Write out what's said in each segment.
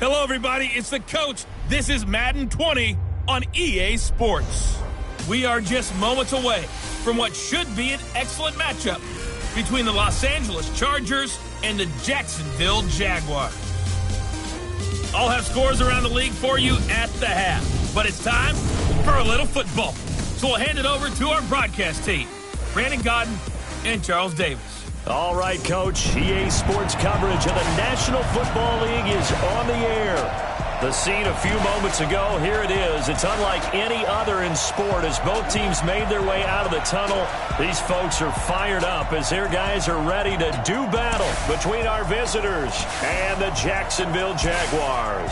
Hello, everybody. It's the coach. This is Madden 20 on EA Sports. We are just moments away from what should be an excellent matchup between the Los Angeles Chargers and the Jacksonville Jaguars. I'll have scores around the league for you at the half, but it's time for a little football. So we'll hand it over to our broadcast team, Brandon Godden and Charles Davis. All right, Coach. EA Sports coverage of the National Football League is on the air. The scene a few moments ago, here it is. It's unlike any other in sport as both teams made their way out of the tunnel. These folks are fired up as their guys are ready to do battle between our visitors and the Jacksonville Jaguars.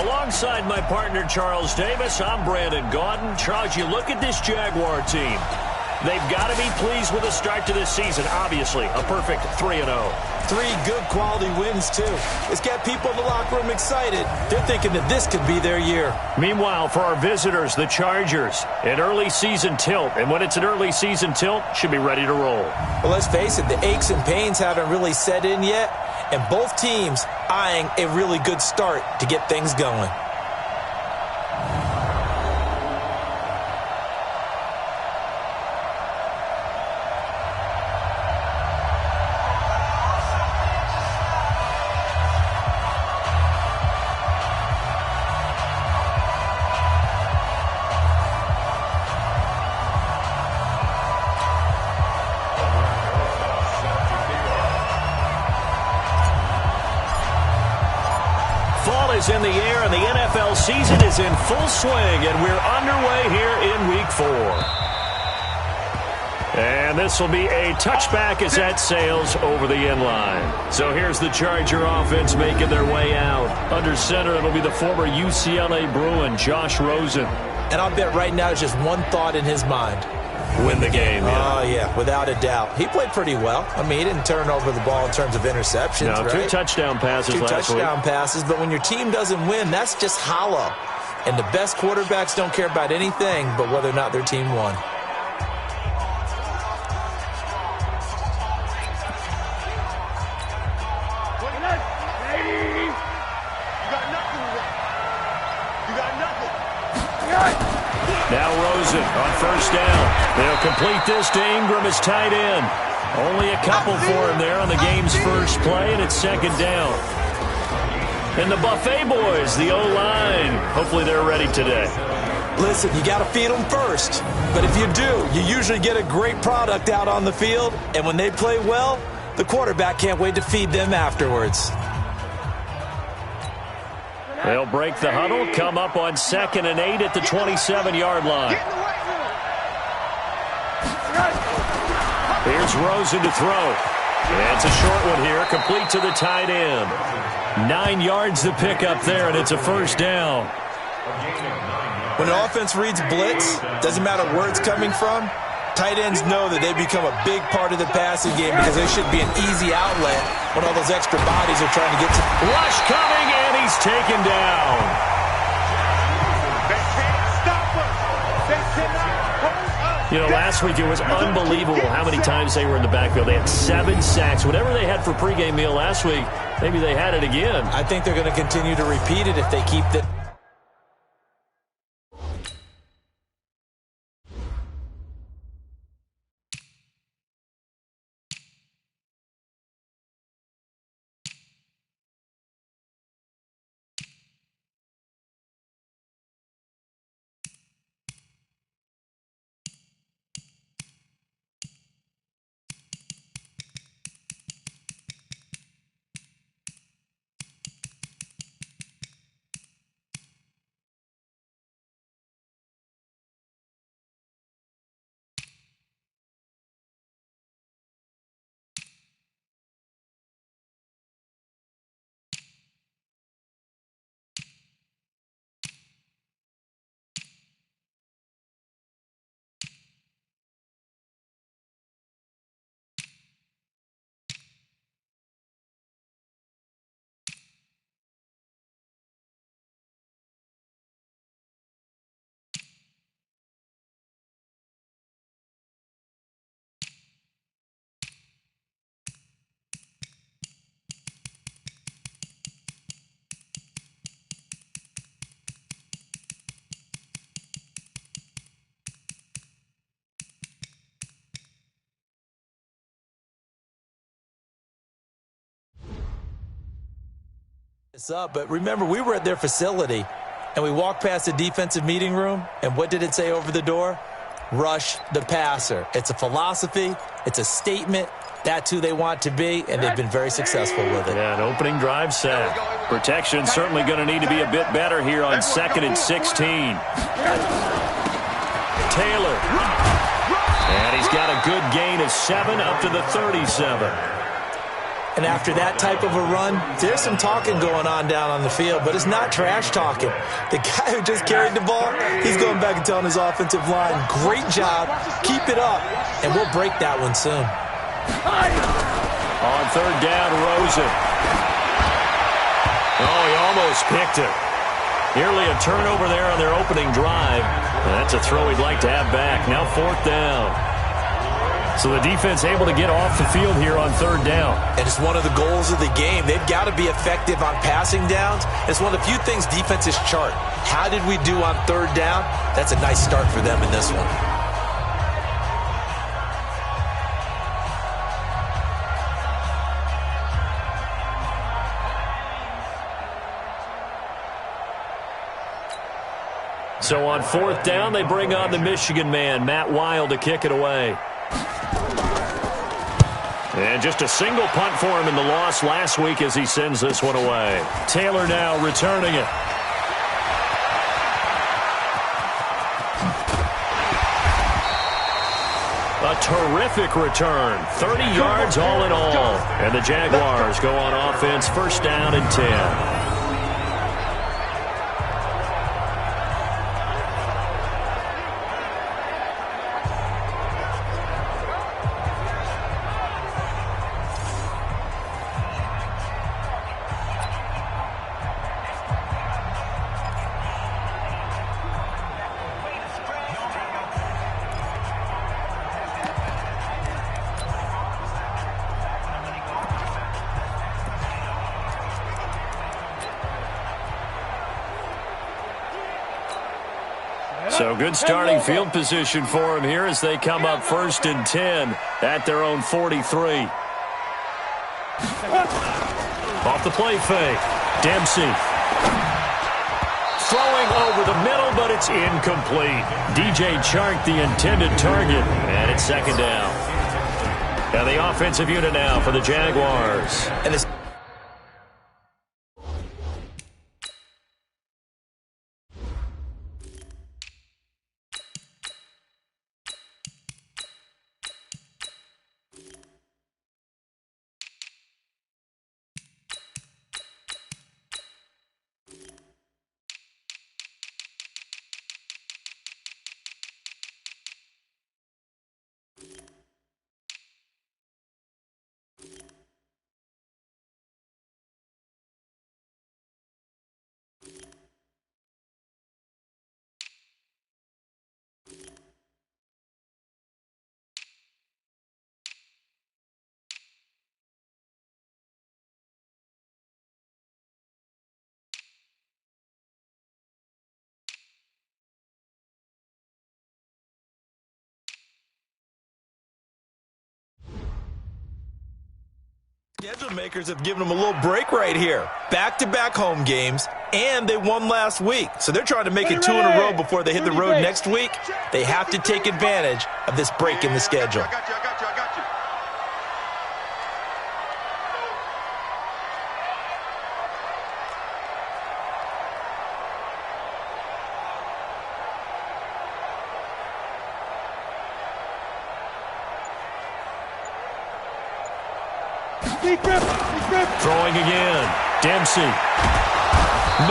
Alongside my partner, Charles Davis, I'm Brandon Gaudin. Charles, you look at this Jaguar team. They've got to be pleased with the start to this season. Obviously, a perfect 3-0. 3 good quality wins, too. It's got people in the locker room excited. They're thinking that this could be their year. Meanwhile, for our visitors, the Chargers, an early season tilt. And when it's an early season tilt, should be ready to roll. Well, let's face it, the aches and pains haven't really set in yet. And both teams eyeing a really good start to get things going. Is in the air, and the NFL season is in full swing, and we're underway here in Week 4. And this will be a touchback as that sails over the end line. So here's the Charger offense making their way out. Under center, it'll be the former UCLA Bruin, Josh Rosen. And I'll bet right now there's just one thought in his mind. Win the game, yeah. Oh, yeah, without a doubt. He played pretty well. I mean, he didn't turn over the ball in terms of interceptions, no, right? 2 touchdown passes last week. 2 touchdown passes, but when your team doesn't win, that's just hollow. And the best quarterbacks don't care about anything but whether or not their team won. Now Rosen on first down. They'll complete this to Ingram as tight end. Only a couple for him there on the game's first play, and it's second down. And the Buffet boys, the O-line, hopefully they're ready today. Listen, you got to feed them first. But if you do, you usually get a great product out on the field. And when they play well, the quarterback can't wait to feed them afterwards. They'll break the huddle, come up on 2nd and 8 at the 27-yard line. Here's Rosen to throw. It's a short one here, complete to the tight end. 9 yards to pick up there, and it's a first down. When an offense reads blitz, doesn't matter where it's coming from, tight ends know that they become a big part of the passing game because they should be an easy outlet when all those extra bodies are trying to get to. Rush coming, and he's taken down. You know, last week it was unbelievable how many times they were in the backfield. They had 7 sacks. Whatever they had for pregame meal last week, maybe they had it again. I think they're going to continue to repeat it if they keep the It's up, but remember, we were at their facility, and we walked past the defensive meeting room, and what did it say over the door? Rush the passer. It's a philosophy. It's a statement. That's who they want to be, and they've been very successful with it. Yeah, an opening drive set. Protection certainly going to need to be a bit better here on 2nd and 16. Taylor. And he's got a good gain of 7 up to the 37. And after that type of a run, there's some talking going on down on the field, but it's not trash talking. The guy who just carried the ball, he's going back and telling his offensive line, great job, keep it up, and we'll break that one soon. On 3rd down, Rosen. Oh, he almost picked it. Nearly a turnover there on their opening drive. And that's a throw he'd like to have back. Now 4th down. So the defense able to get off the field here on 3rd down. And it's one of the goals of the game. They've got to be effective on passing downs. It's one of the few things defenses chart. How did we do on 3rd down? That's a nice start for them in this one. So on 4th down, they bring on the Michigan man, Matt Wild, to kick it away. And just a single punt for him in the loss last week as he sends this one away. Taylor now returning it. A terrific return. 30 yards all in all. And the Jaguars go on offense, 1st down and 10. So good starting field position for him here as they come up 1st and 10 at their own 43. Off the play fake. Dempsey. Throwing over the middle, but it's incomplete. DJ Chark, the intended target, and it's 2nd down. And the offensive unit now for the Jaguars. And it's schedule makers have given them a little break right here. Back-to-back home games, and they won last week. So they're trying to make it 2 in a row before they hit the road next week. They have to take advantage of this break in the schedule. I got you. Throwing again. Dempsey.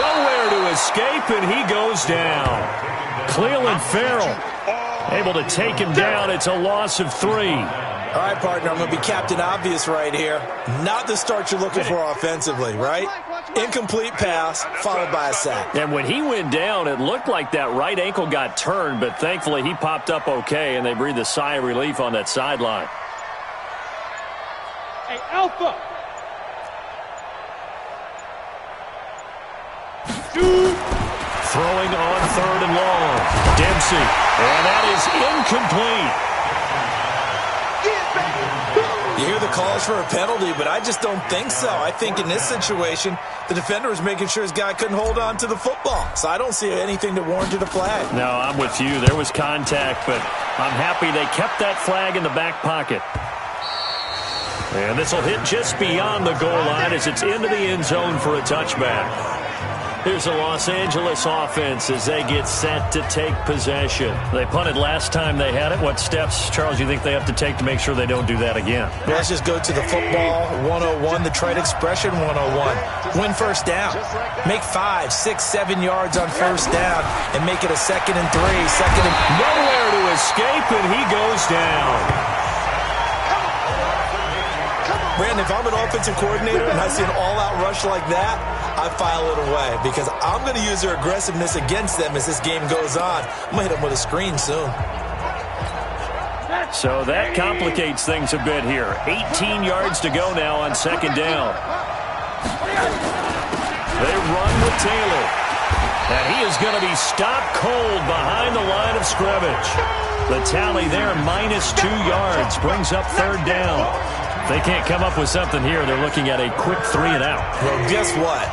Nowhere to escape, and he goes down. Clelin Ferrell able to take him down. It's a loss of 3. All right, partner, I'm going to be Captain Obvious right here. Not the start you're looking for offensively, right? Incomplete pass, followed by a sack. And when he went down, it looked like that right ankle got turned, but thankfully he popped up okay, and they breathed a sigh of relief on that sideline. Hey, Alpha! Throwing on 3rd and long. Dempsey. And that is incomplete. You hear the the calls for a penalty, but I just don't think so. I think in this situation, the defender was making sure his guy couldn't hold on to the football. So I don't see anything that warranted a flag. No, I'm with you. There was contact, but I'm happy they kept that flag in the back pocket. And this will hit just beyond the goal line as it's into the end zone for a touchback. Here's the Los Angeles offense as they get set to take possession. They punted last time they had it. What steps, Charles, you think they have to take to make sure they don't do that again? Well, let's just go to the football 101, the trade expression 101. Win first down. Make 5, 6, 7 yards on first down and make it a 2nd and 3. Nowhere to escape, and he goes down. Brandon, if I'm an offensive coordinator and I see an all-out rush like that, I file it away because I'm going to use their aggressiveness against them as this game goes on. I'm going to hit them with a screen soon. So that complicates things a bit here. 18 yards to go now on 2nd down. They run with Taylor. And he is going to be stopped cold behind the line of scrimmage. The tally there, -2 yards, brings up 3rd down. If they can't come up with something here, they're looking at a quick 3 and out. Well, guess what?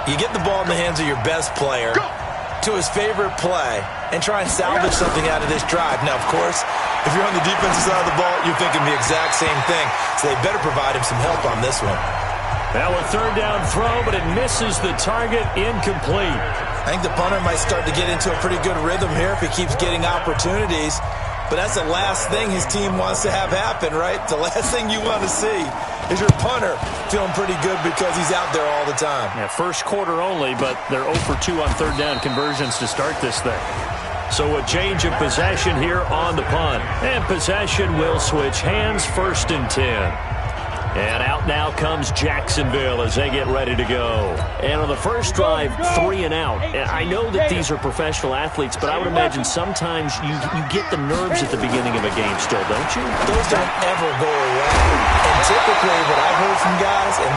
You get the ball in the hands of your best player to his favorite play and try and salvage something out of this drive. Now, of course, if you're on the defensive side of the ball, you're thinking the exact same thing. So they better provide him some help on this one. Now a 3rd down throw, but it misses the target, incomplete. I think the punter might start to get into a pretty good rhythm here if he keeps getting opportunities. But that's the last thing his team wants to have happen, right? The last thing you want to see is your punter feeling pretty good because he's out there all the time. Yeah, first quarter only, but they're 0 for 2 on 3rd down conversions to start this thing. So a change of possession here on the punt. And possession will switch hands, 1st and 10. And out now comes Jacksonville as they get ready to go. And on the first drive, 3 and out. And I know that these are professional athletes, but I would imagine sometimes you get the nerves at the beginning of a game still, don't you? Those don't ever go away. And typically what I've heard from guys, and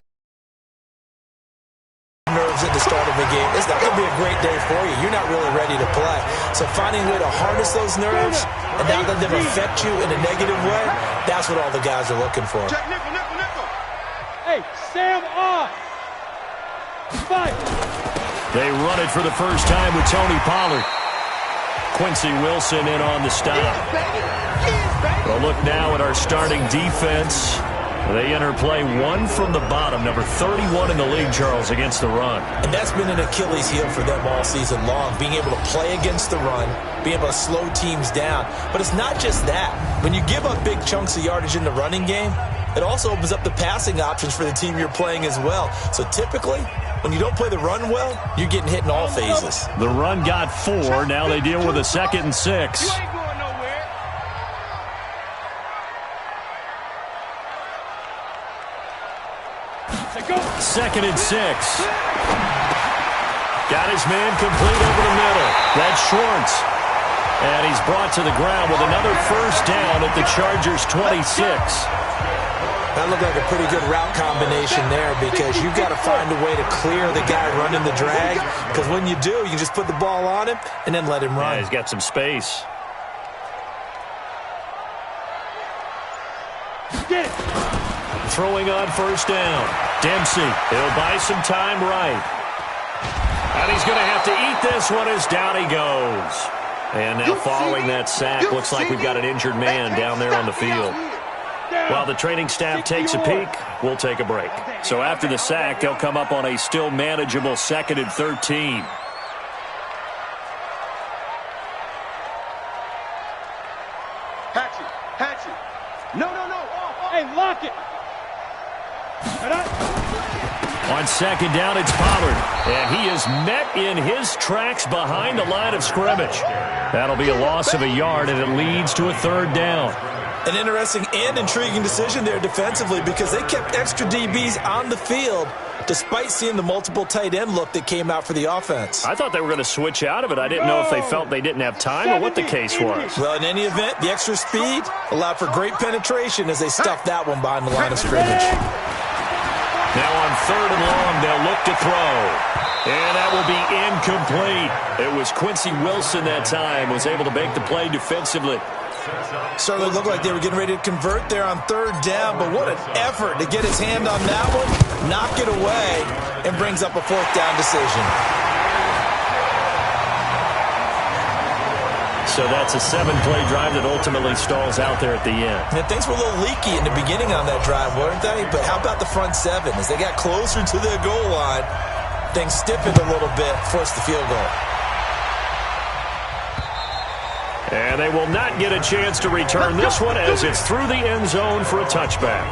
nerves at the start of a game, it's not going to be a great day for you. You're not really ready to play. So finding a way to harness those nerves and not let them affect you in a negative way, that's what all the guys are looking for. Hey, Sam off. Fight. They run it for the first time with Tony Pollard. Quincy Wilson in on the stop. Well, look now at our starting defense. They enter play 1 from the bottom, number 31 in the league, Charles, against the run. And that's been an Achilles heel for them all season long, being able to play against the run, being able to slow teams down. But it's not just that. When you give up big chunks of yardage in the running game, it also opens up the passing options for the team you're playing as well. So typically, when you don't play the run well, you're getting hit in all phases. The run got 4. Now they deal with a 2nd and 6. Second and 6. Got his man complete over the middle. That's Schwartz. And he's brought to the ground with another first down at the Chargers' 26. That looked like a pretty good route combination there because you've got to find a way to clear the guy running the drag, because when you do, you can just put the ball on him and then let him run. Yeah, he's got some space. Throwing on first down. Dempsey, he'll buy some time right. And he's going to have to eat this one as down he goes. And now following that sack, looks like we've got an injured man down there on the field. While the training staff takes a peek, we'll take a break. So after the sack, they'll come up on a still manageable 2nd and 13. Hatchet. No. Hey, lock it. On 2nd down, it's Pollard. And he is met in his tracks behind the line of scrimmage. That'll be a loss of a yard, and it leads to a 3rd down. An interesting and intriguing decision there defensively because they kept extra DBs on the field despite seeing the multiple tight end look that came out for the offense. I thought they were going to switch out of it. I didn't know if they felt they didn't have time or what the case was. Well, in any event, the extra speed allowed for great penetration as they stuffed that one behind the line of scrimmage. Now on 3rd and long, they'll look to throw. And that will be incomplete. It was Quincy Wilson that time, was able to make the play defensively. Certainly looked like they were getting ready to convert there on third down, but what an effort to get his hand on that one, knock it away, and brings up a fourth down decision. So that's a 7-play drive that ultimately stalls out there at the end. And things were a little leaky in the beginning on that drive, weren't they? But how about the front seven? As they got closer to their goal line, things stiffened a little bit, forced the field goal. And they will not get a chance to return this one as it's through the end zone for a touchback.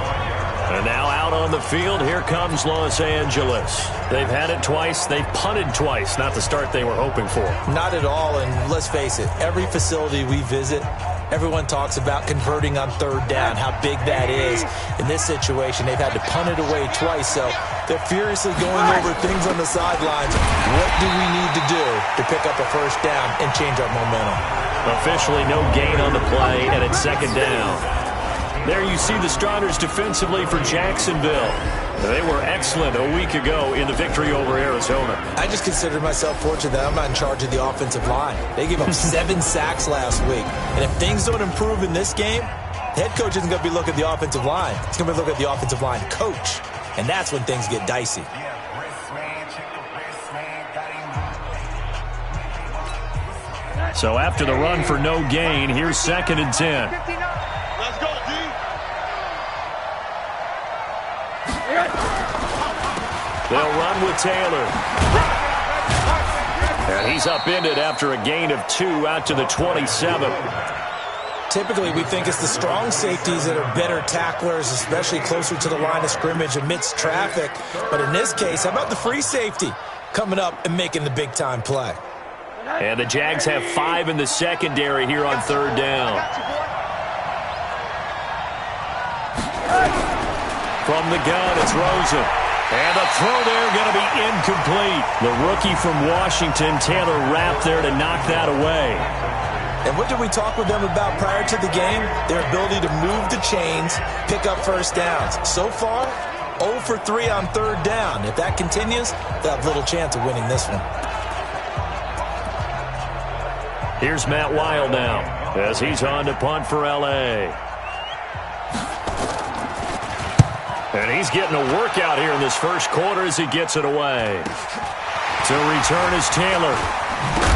And now out on the field, here comes Los Angeles. They've had it twice. They've punted twice. Not the start they were hoping for. Not at all, and let's face it, every facility we visit, everyone talks about converting on third down, how big that is. In this situation, they've had to punt it away twice, so they're furiously going over things on the sidelines. What do we need to do to pick up a first down and change our momentum? Officially no gain on the play, and it's second down. There you see the starters defensively for Jacksonville. They were excellent a week ago in the victory over Arizona. I just consider myself fortunate that I'm not in charge of the offensive line. They gave up 7 sacks last week. And if things don't improve in this game, the head coach isn't going to be looking at the offensive line. He's going to be looking at the offensive line coach. And that's when things get dicey. So after the run for no gain, here's 2nd and 10. Let's go, D. They'll run with Taylor. And he's upended after a gain of 2 out to the 27. Typically, we think it's the strong safeties that are better tacklers, especially closer to the line of scrimmage amidst traffic. But in this case, how about the free safety coming up and making the big-time play? And the Jags have 5 in the secondary here on third down. From the gun, it's Rosen. And the throw there going to be incomplete. The rookie from Washington, Taylor Rapp, there to knock that away. And what did we talk with them about prior to the game? Their ability to move the chains, pick up first downs. So far, 0 for 3 on third down. If that continues, they'll have little chance of winning this one. Here's Matt Weil now as he's on to punt for L.A. And he's getting a workout here in this first quarter as he gets it away. To return is Taylor.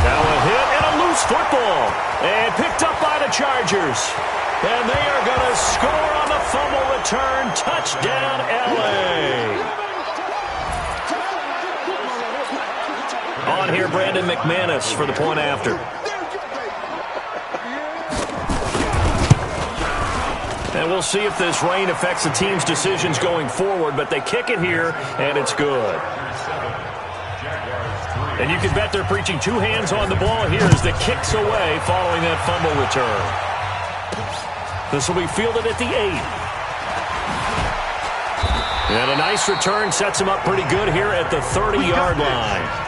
Now a hit and a loose football. And picked up by the Chargers. And they are going to score on the fumble return. Touchdown, L.A. On here, Brandon McManus for the point after. And we'll see if this rain affects the team's decisions going forward, but they kick it here, and it's good. And you can bet they're preaching 2 hands on the ball here as the kick's away following that fumble return. This will be fielded at the 8. And a nice return sets him up pretty good here at the 30-yard line.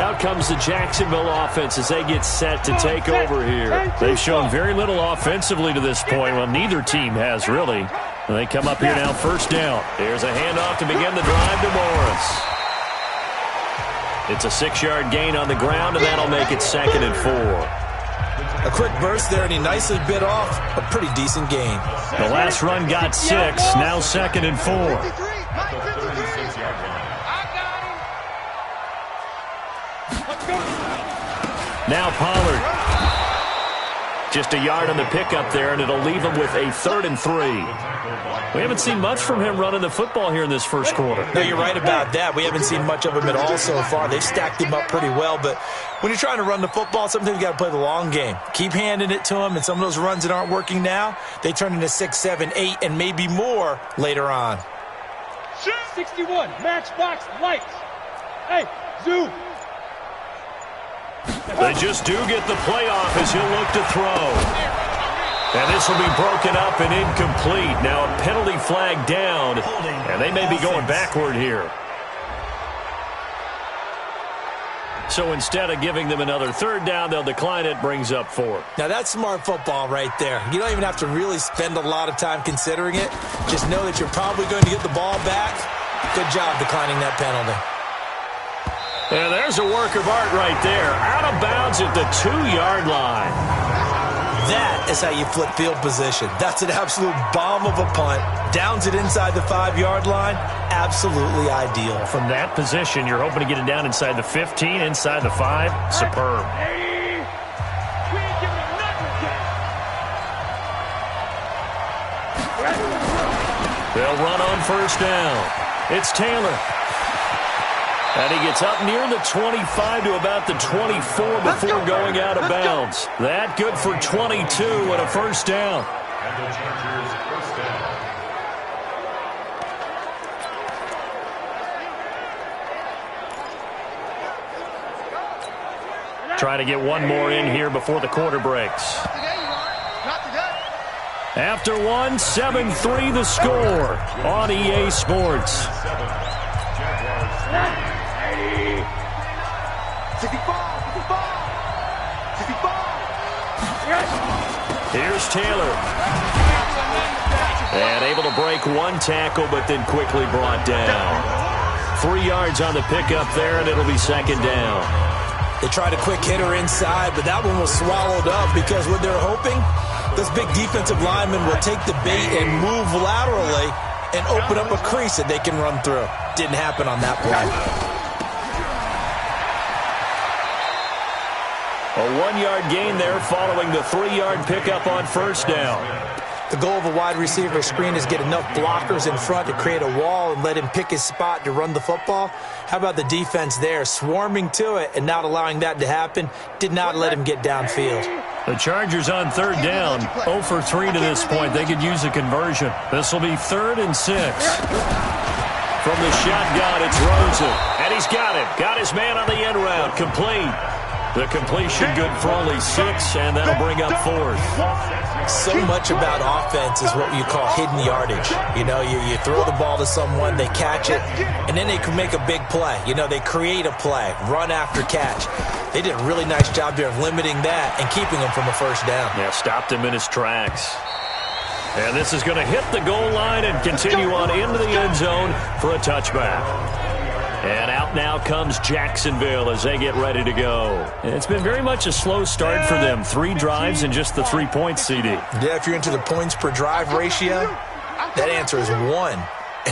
Out comes the Jacksonville offense as they get set to take over here. They've shown very little offensively to this point. Well, neither team has really. And they come up here now, first down. There's a handoff to begin the drive to Morris. It's a 6-yard gain on the ground, and that'll make it 2nd and 4. A quick burst there, and he nicely bit off a pretty decent gain. The last run got 6, now 2nd and 4. Now Pollard. Just a yard on the pickup there, and it'll leave him with a 3rd and 3. We haven't seen much from him running the football here in this first quarter. No, you're right about that. We haven't seen much of him at all so far. They've stacked him up pretty well, but when you're trying to run the football, sometimes you got to play the long game. Keep handing it to him, and some of those runs that aren't working now, they turn into 6, 7, 8, and maybe more later on. 61, matchbox lights. Hey, zoom. They just do get the play off as he'll look to throw. And this will be broken up and incomplete. Now a penalty flag down, and they may be going backward here. So instead of giving them another 3rd down, they'll decline it, brings up 4. Now that's smart football right there. You don't even have to really spend a lot of time considering it. Just know that you're probably going to get the ball back. Good job declining that penalty. And there's a work of art right there. Out of bounds at the 2-yard line. That is how you flip field position. That's an absolute bomb of a punt. Downs it inside the 5-yard line. Absolutely ideal. From that position, you're hoping to get it down inside the 15, inside the 5. Superb. They'll run on first down. It's Taylor. And he gets up near the 25 to about the 24 before going out of bounds. That good for 22 and a first down. And the Chargers first down. Try to get one more in here before the quarter breaks. After one, 7-3 the score on EA Sports. Here's Taylor. And able to break one tackle, but then quickly brought down. 3 yards on the pickup there, and it'll be second down. They tried a quick hitter inside, but that one was swallowed up because what they're hoping, this big defensive lineman will take the bait and move laterally and open up a crease that they can run through. Didn't happen on that play. A 1-yard gain there following the 3-yard pickup on first down. The goal of a wide receiver screen is get enough blockers in front to create a wall and let him pick his spot to run the football. How about the defense there, swarming to it and not allowing that to happen? Did not let him get downfield. The Chargers on third down, 0 for 3 to this point. They could use a conversion. This will be 3rd and 6. From the shotgun, it's Rosen. And he's got it. Got his man on the end route. Complete. The completion good for only 6, and that'll bring up 4th. So much about offense is what you call hidden yardage. You know, you throw the ball to someone, they catch it, and then they can make a big play. You know, they create a play, run after catch. They did a really nice job there of limiting that and keeping him from a first down. Yeah, stopped him in his tracks. And this is going to hit the goal line and continue on into the end zone for a touchback. And out now comes Jacksonville as they get ready to go. It's been very much a slow start for them. 3 drives and just the 3 points, CD. Yeah, if you're into the points per drive ratio, that answer is 1.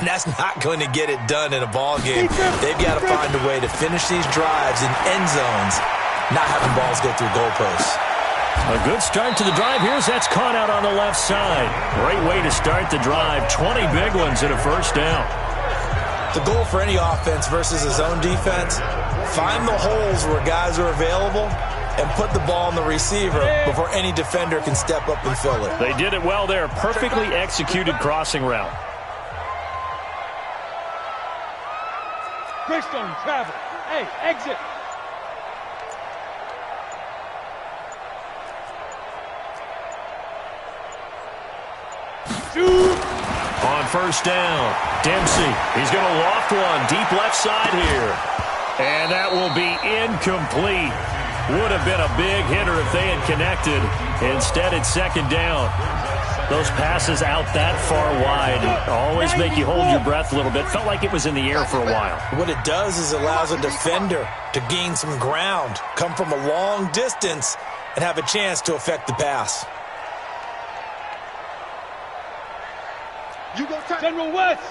And that's not going to get it done in a ball game. They've got to find a way to finish these drives in end zones, not having balls go through goalposts. A good start to the drive. Here's that's caught out on the left side. Great way to start the drive. 20 big ones and a first down. The goal for any offense versus a zone defense, find the holes where guys are available and put the ball on the receiver before any defender can step up and fill it. They did it well there. Perfectly executed crossing route. Greystone, travel. Hey, exit. Shoot. On first down, Dempsey. He's going to loft one deep left side here. And that will be incomplete. Would have been a big hitter if they had connected. Instead, it's second down. Those passes out that far wide always make you hold your breath a little bit. Felt like it was in the air for a while. What it does is it allows a defender to gain some ground, come from a long distance, and have a chance to affect the pass. You go turn. General West.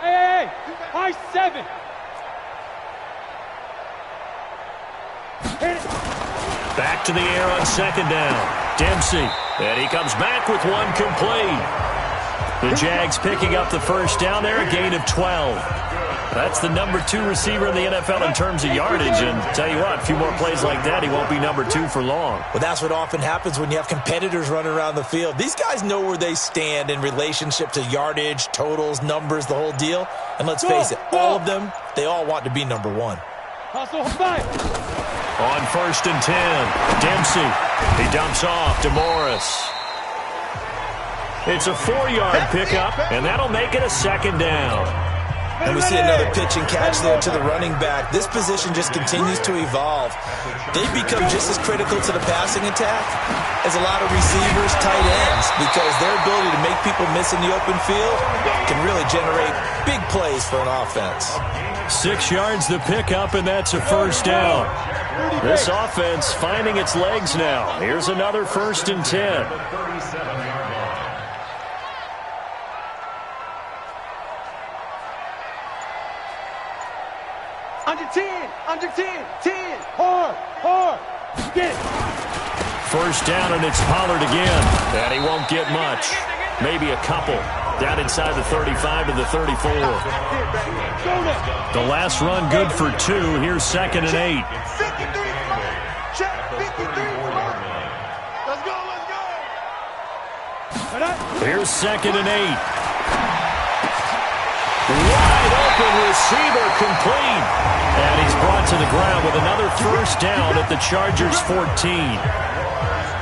Hey, high 7. Hit it. Back to the air on second down. Dempsey. And he comes back with one complete. The Jags picking up the first down there, a gain of 12. That's the number 2 receiver in the NFL in terms of yardage. And tell you what, a few more plays like that, he won't be number 2 for long. Well, that's what often happens when you have competitors running around the field. These guys know where they stand in relationship to yardage, totals, numbers, the whole deal. And let's face it, all of them, they all want to be number 1. On first and 10, Dempsey. He dumps off to Morris. It's a 4-yard pickup, and that'll make it a second down. And we see another pitch and catch there to the running back. This position just continues to evolve. They become just as critical to the passing attack as a lot of receivers, tight ends, because their ability to make people miss in the open field can really generate big plays for an offense. 6 yards the pickup, and that's a first down. This offense finding its legs now. Here's another 1st and 10. Under 10, under 10, 10, hard, get it. First down, and it's Pollard again. And he won't get much. Maybe a couple. Down inside the 35 to the 34. The last run good for 2. Here's 2nd and 8. 53, check, 53, let's go. Here's 2nd and 8. Wide open receiver complete. And he's brought to the ground with another first down at the Chargers 14.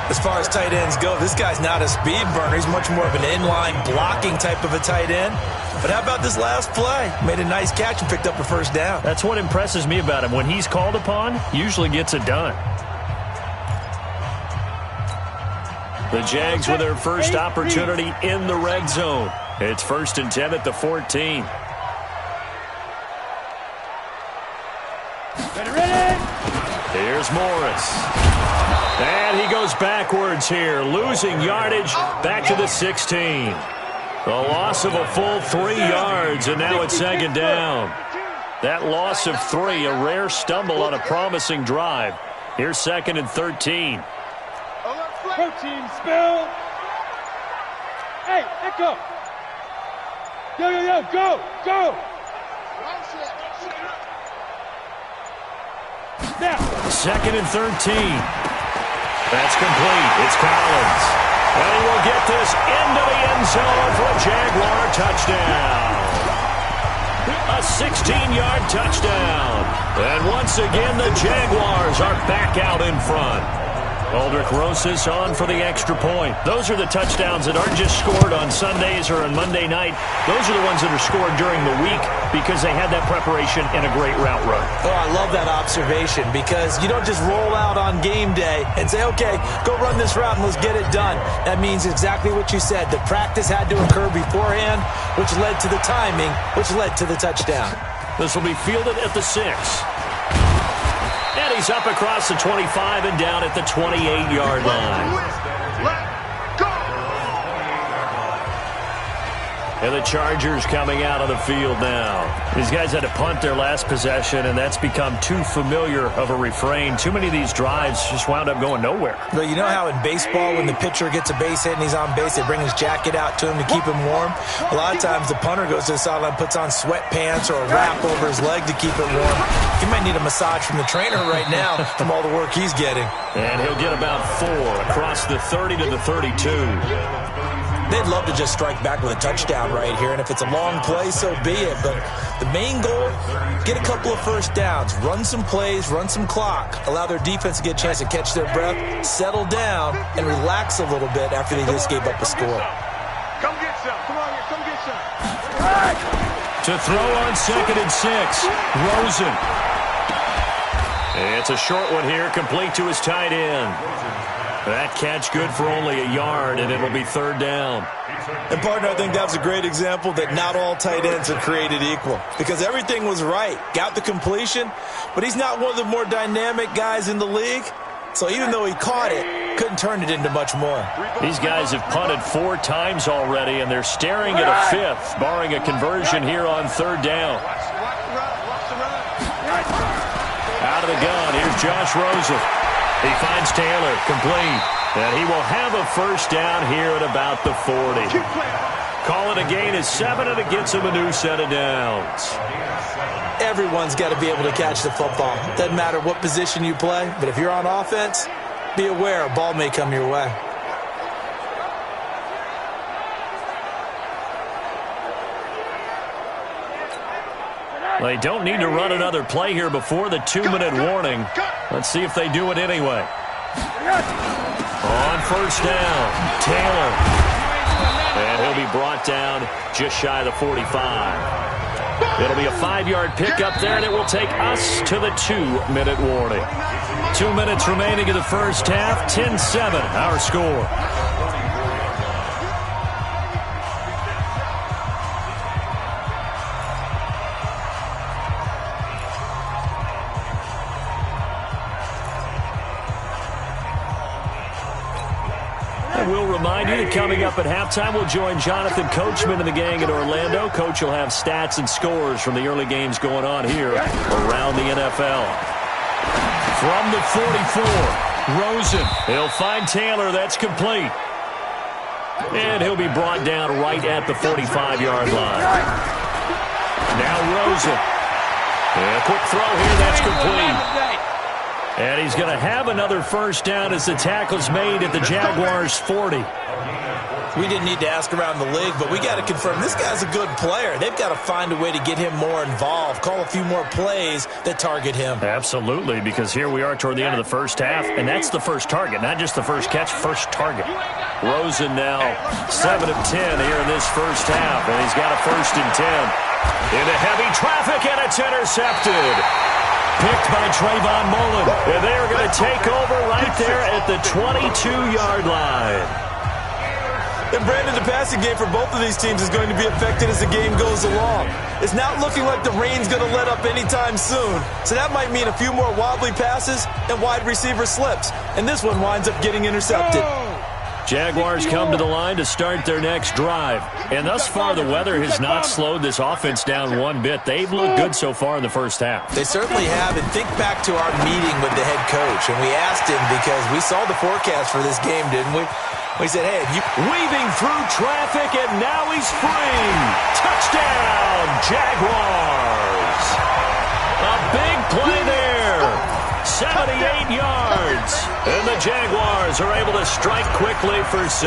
As far as tight ends go, this guy's not a speed burner. He's much more of an inline blocking type of a tight end. But how about this last play? Made a nice catch and picked up a first down. That's what impresses me about him. When he's called upon, usually gets it done. The Jags with their first opportunity in the red zone. It's 1st and 10 at the 14. Here's Morris. And he goes backwards here, losing yardage back to the 16. The loss of a full 3 yards, and now it's 2nd down. That loss of 3, a rare stumble on a promising drive. Here's 2nd and 13. Protein spill. Hey, Echo. Yo, go. Now. 2nd and 13. That's complete. It's Collins. And he will get this into the end zone for a Jaguar touchdown. A 16-yard touchdown. And once again, the Jaguars are back out in front. Aldrich Rosas on for the extra point. Those are the touchdowns that aren't just scored on Sundays or on Monday night. Those are the ones that are scored during the week because they had that preparation and a great route run. Oh, I love that observation because you don't just roll out on game day and say, okay, go run this route and let's get it done. That means exactly what you said. The practice had to occur beforehand, which led to the timing, which led to the touchdown. This will be fielded at the 6. And he's up across the 25 and down at the 28-yard line. And the Chargers coming out on the field now. These guys had to punt their last possession, and that's become too familiar of a refrain. Too many of these drives just wound up going nowhere. But you know how in baseball, when the pitcher gets a base hit and he's on base, they bring his jacket out to him to keep him warm? A lot of times the punter goes to the sideline, puts on sweatpants or a wrap over his leg to keep it warm. He might need a massage from the trainer right now from all the work he's getting. And he'll get about 4 across the 30 to the 32. They'd love to just strike back with a touchdown right here, and if it's a long play, so be it. But the main goal, get a couple of first downs, run some plays, run some clock, allow their defense to get a chance to catch their breath, settle down, and relax a little bit after they just gave up a score. Come get some. Come on here. Come get some. To throw on 2nd and 6, Rosen. It's a short one here, complete to his tight end. That catch good for only a yard, and it'll be 3rd down. And, partner, I think that was a great example that not all tight ends are created equal because everything was right. Got the completion, but he's not one of the more dynamic guys in the league. So even though he caught it, couldn't turn it into much more. These guys have punted 4 times already, and they're staring at a 5th, barring a conversion here on 3rd down. Out of the gun, here's Josh Rosen. He finds Taylor, complete, and he will have a first down here at about the 40. Call it a gain of 7, and it gets him a new set of downs. Everyone's got to be able to catch the football. Doesn't matter what position you play, but if you're on offense, be aware a ball may come your way. They don't need to run another play here before the 2-minute warning. Let's see if they do it anyway. On first down, Taylor. And he'll be brought down just shy of the 45. It'll be a 5-yard pickup there, and it will take us to the 2-minute warning. 2 minutes remaining in the first half. 10-7, our score. We'll remind you that coming up at halftime, we'll join Jonathan Coachman and the gang in Orlando. Coach will have stats and scores from the early games going on here around the NFL. From the 44, Rosen. He'll find Taylor. That's complete. And he'll be brought down right at the 45-yard line. Now Rosen. And a quick throw here. That's complete. And he's going to have another first down as the tackle's made at the Jaguars' 40. We didn't need to ask around the league, but we got to confirm this guy's a good player. They've got to find a way to get him more involved, call a few more plays that target him. Absolutely, because here we are toward the end of the first half, and that's the first target, not just the first catch, first target. Rosen now 7 of 10 here in this first half, and he's got a 1st and 10. Into heavy traffic, and it's intercepted. Picked by Trayvon Mullen. And they're going to take over right there at the 22-yard line. And Brandon, the passing game for both of these teams is going to be affected as the game goes along. It's not looking like the rain's going to let up anytime soon. So that might mean a few more wobbly passes and wide receiver slips. And this one winds up getting intercepted. Jaguars come to the line to start their next drive. And thus far, the weather has not slowed this offense down one bit. They've looked good so far in the first half. They certainly have. And think back to our meeting with the head coach. And we asked him because we saw the forecast for this game, didn't we? We said, hey, weaving through traffic, and now he's free. Touchdown, Jaguars. A big play there. 78 yards. And the Jaguars are able to strike quickly for 6.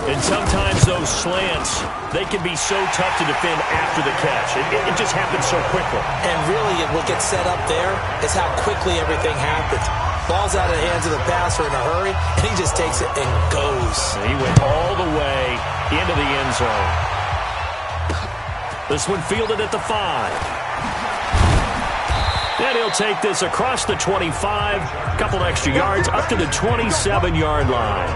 And sometimes those slants, they can be so tough to defend after the catch. It just happens so quickly. And really, what gets set up there is how quickly everything happens. Ball's out of the hands of the passer in a hurry, and he just takes it and goes. He went all the way into the end zone. This one fielded at the 5. And he'll take this across the 25, a couple extra yards, up to the 27-yard line.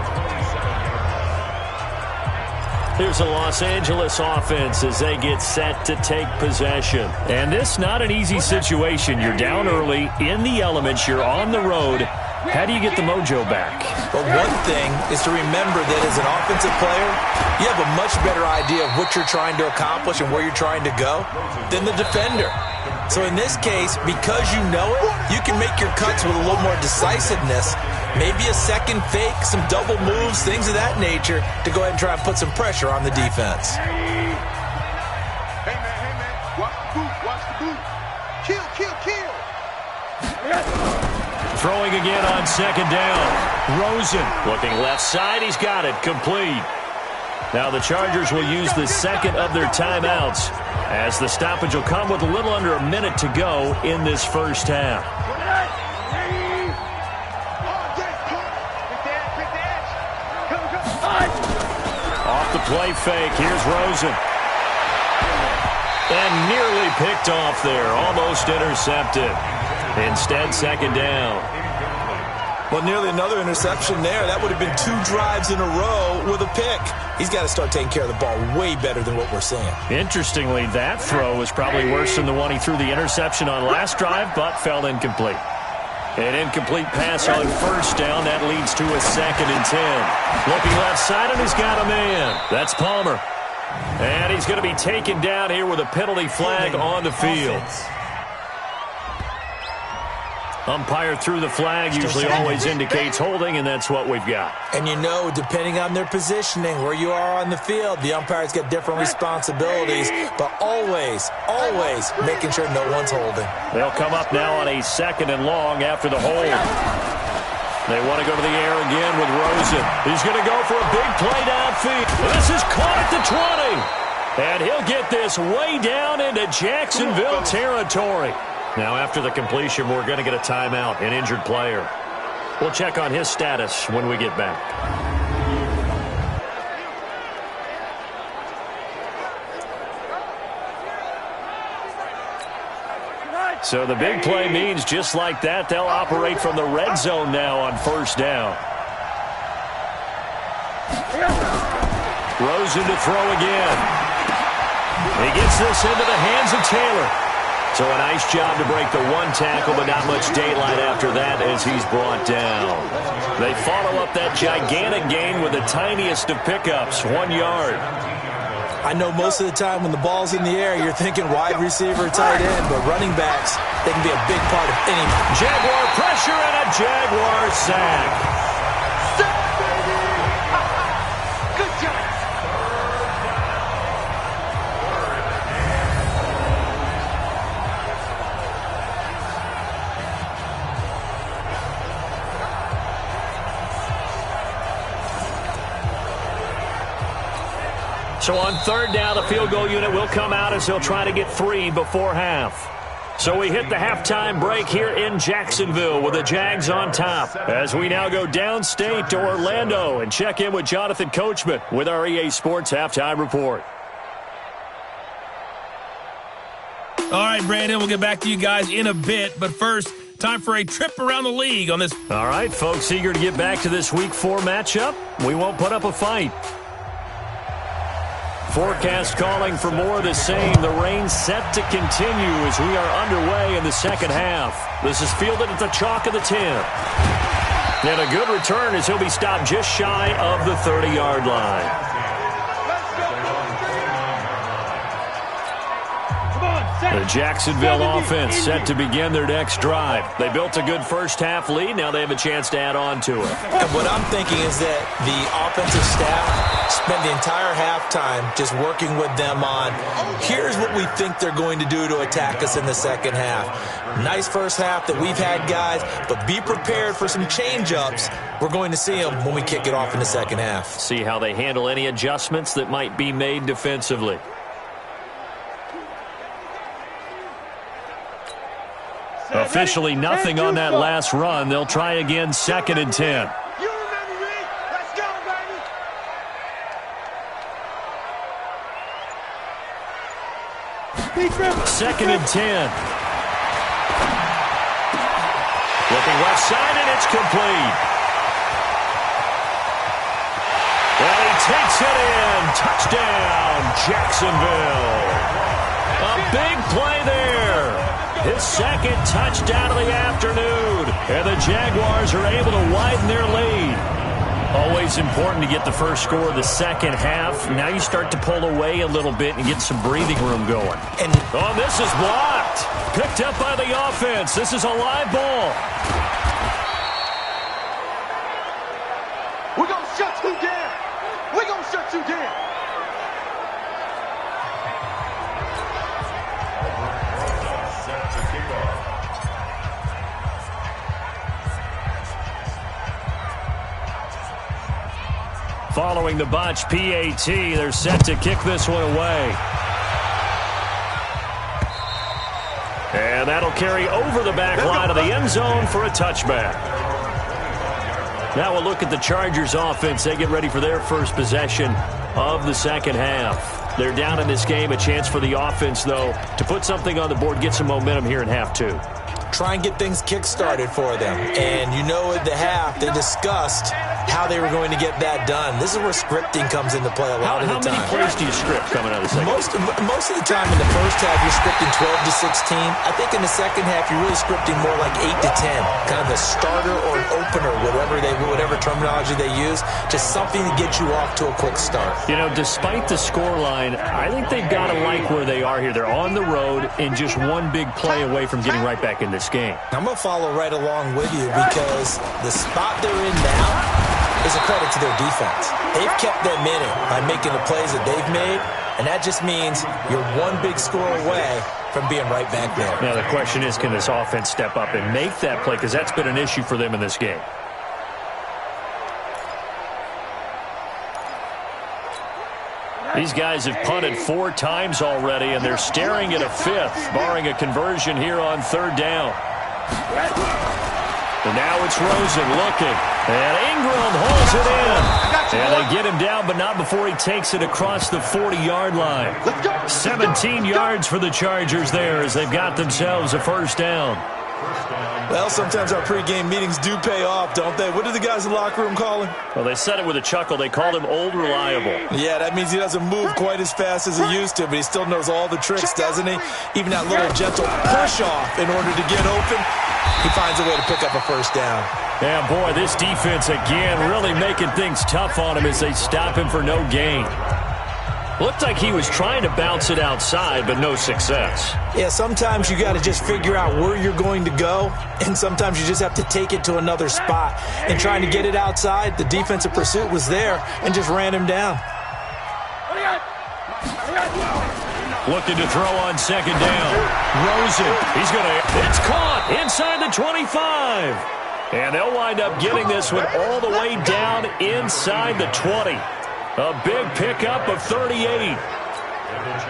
Here's the Los Angeles offense as they get set to take possession. And this not an easy situation. You're down early, in the elements, you're on the road. How do you get the mojo back? Well, one thing is to remember that as an offensive player, you have a much better idea of what you're trying to accomplish and where you're trying to go than the defender. So in this case, because you know it, you can make your cuts with a little more decisiveness. Maybe a second fake, some double moves, things of that nature to go ahead and try and put some pressure on the defense. Hey, man, watch the boot, watch the boot. Kill. Throwing again on 2nd down. Rosen looking left side. He's got it. Complete. Now the Chargers will use the second of their timeouts as the stoppage will come with a little under a minute to go in this first half. Off the play fake. Here's Rosen. And nearly picked off there. Almost intercepted. Instead, 2nd down. Well, nearly another interception there. That would have been 2 drives in a row with a pick. He's got to start taking care of the ball way better than what we're seeing. Interestingly, that throw was probably worse than the one he threw the interception on last drive, but fell incomplete. An incomplete pass on 1st down. That leads to a 2nd and 10. Looking left side, and he's got a man. That's Palmer. And he's going to be taken down here with a penalty flag on the field. Umpire threw the flag, usually always indicates holding, and that's what we've got. And you know, depending on their positioning, where you are on the field, the umpires get different responsibilities, but always making sure no one's holding. They'll come up now on a 2nd and long after the hold. They want to go to the air again with Rosen. He's going to go for a big play downfield. This is caught at the 20. And he'll get this way down into Jacksonville territory. Now, after the completion, we're going to get a timeout, an injured player. We'll check on his status when we get back. So the big play means just like that, they'll operate from the red zone now on first down. Rosen to throw again. He gets this into the hands of Taylor. So a nice job to break the one tackle, but not much daylight after that as he's brought down. They follow up that gigantic gain with the tiniest of pickups, 1 yard. I know most of the time when the ball's in the air, you're thinking wide receiver, tight end, but running backs, they can be a big part of any. Jaguar pressure and a Jaguar sack. Sack, baby! Good job. So on third down, the field goal unit will come out as they'll try to get 3 before half. So we hit the halftime break here in Jacksonville with the Jags on top. As we now go downstate to Orlando and check in with Jonathan Coachman with our EA Sports Halftime Report. All right, Brandon, we'll get back to you guys in a bit. But first, time for a trip around the league on this. All right, folks, eager to get back to this Week 4 matchup. We won't put up a fight. Forecast calling for more of the same. The rain set to continue as we are underway in the second half. This is fielded at the chalk of the 10. And a good return as he'll be stopped just shy of the 30-yard line. The Jacksonville offense set to begin their next drive. They built a good first-half lead. Now they have a chance to add on to it. And what I'm thinking is that the offensive staff spent the entire halftime just working with them on, here's what we think they're going to do to attack us in the second half. Nice first half that we've had, guys, but be prepared for some change-ups. We're going to see them when we kick it off in the second half. See how they handle any adjustments that might be made defensively. Officially nothing on that last run. They'll try again, 2nd and 10. You remember me? Let's go, baby. 2nd and 10. Looking left side, and it's complete. And he takes it in. Touchdown, Jacksonville. A big play there. His second touchdown of the afternoon. And the Jaguars are able to widen their lead. Always important to get the first score of the second half. Now you start to pull away a little bit and get some breathing room going. And this is blocked. Picked up by the offense. This is a live ball. We're going to shut you down. We're going to shut you down. Following the botch PAT, they're set to kick this one away. And that'll carry over the back line of the end zone for a touchback. Now we'll look at the Chargers offense. They get ready for their first possession of the second half. They're down in this game. A chance for the offense, though, to put something on the board, get some momentum here in half 2. Try and get things kick-started for them. And you know at the half, they discussed how they were going to get that done. This is where scripting comes into play a lot of the time. How many plays do you script coming out of the second? Most of the time in the first half, you're scripting 12 to 16. I think in the second half, you're really scripting more like 8 to 10. Kind of a starter or an opener, whatever terminology they use. Just something to get you off to a quick start. You know, despite the scoreline, I think they've got to like where they are here. They're on the road and just one big play away from getting right back in this game. I'm going to follow right along with you because the spot they're in now is a credit to their defense. They've kept them in it by making the plays that they've made, and that just means you're one big score away from being right back there. Now the question is, can this offense step up and make that play? Because that's been an issue for them in this game. These guys have punted 4 times already, and they're staring at a 5th, barring a conversion here on third down. And now it's Rosen looking. And Ingram holds it in. And they get him down, but not before he takes it across the 40-yard line. 17 yards for the Chargers there as they've got themselves a first down. Well, sometimes our pregame meetings do pay off, don't they? What do the guys in the locker room call him? Well, they said it with a chuckle. They called him Old Reliable. Yeah, that means he doesn't move quite as fast as he used to, but he still knows all the tricks, doesn't he? Even that little gentle push-off in order to get open, he finds a way to pick up a first down. Yeah, boy, this defense, again, really making things tough on him as they stop him for no gain. Looked like he was trying to bounce it outside, but no success. Yeah, sometimes you got to just figure out where you're going to go, and sometimes you just have to take it to another spot. And trying to get it outside, the defensive pursuit was there and just ran him down. Looking to throw on second down. Rosen, it's caught inside the 25. And they'll wind up getting this one all the way down inside the 20. A big pickup of 38.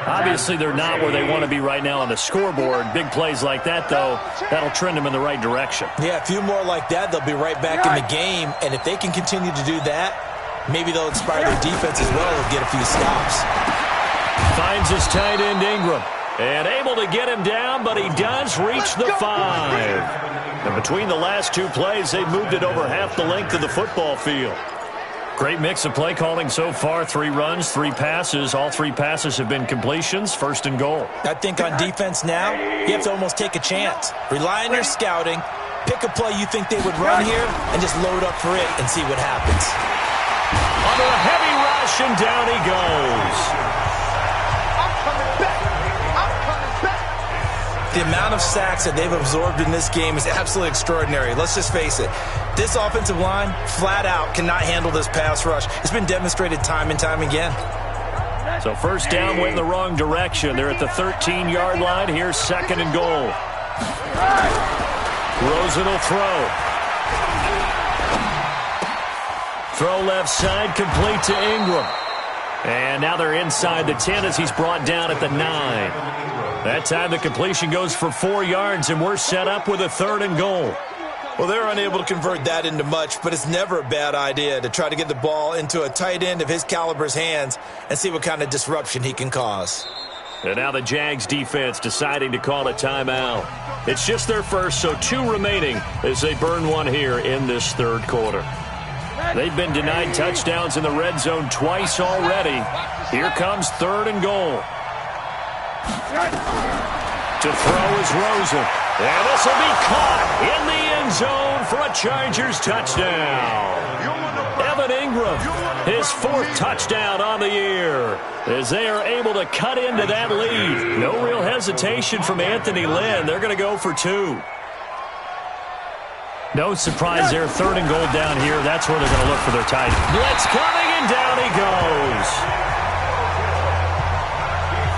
Obviously, they're not where they want to be right now on the scoreboard. Big plays like that, though, that'll trend them in the right direction. Yeah, a few more like that, they'll be right back in the game. And if they can continue to do that, maybe they'll inspire their defense as well and get a few stops. Finds his tight end, Ingram. And able to get him down, but he does reach the 5. And between the last two plays, they've moved it over half the length of the football field. Great mix of play calling so far. 3 runs, 3 passes. All 3 passes have been completions. First and goal. I think on defense now, you have to almost take a chance. Rely on your scouting. Pick a play you think they would run here and just load up for it and see what happens. Under a heavy rush, and down he goes. The amount of sacks that they've absorbed in this game is absolutely extraordinary. Let's just face it. This offensive line, flat out, cannot handle this pass rush. It's been demonstrated time and time again. So first down went in the wrong direction. They're at the 13-yard line. Here's second and goal. Rosen will throw. Throw left side, complete to Ingram. And now they're inside the 10 as he's brought down at the 9. That time the completion goes for 4 yards, and we're set up with a third and goal. Well, they're unable to convert that into much, but it's never a bad idea to try to get the ball into a tight end of his caliber's hands and see what kind of disruption he can cause. And now the Jags defense deciding to call a timeout. It's just their first, so 2 remaining as they burn one here in this third quarter. They've been denied touchdowns in the red zone twice already. Here comes third and goal. To throw is Rosen. And this will be caught in the end zone for a Chargers touchdown. Evan Ingram, his 4th touchdown on the year, as they are able to cut into that lead. No real hesitation from Anthony Lynn. They're going to go for 2. No surprise there. Third and goal down here. That's where they're going to look for their tight end. Blitz coming, and down he goes.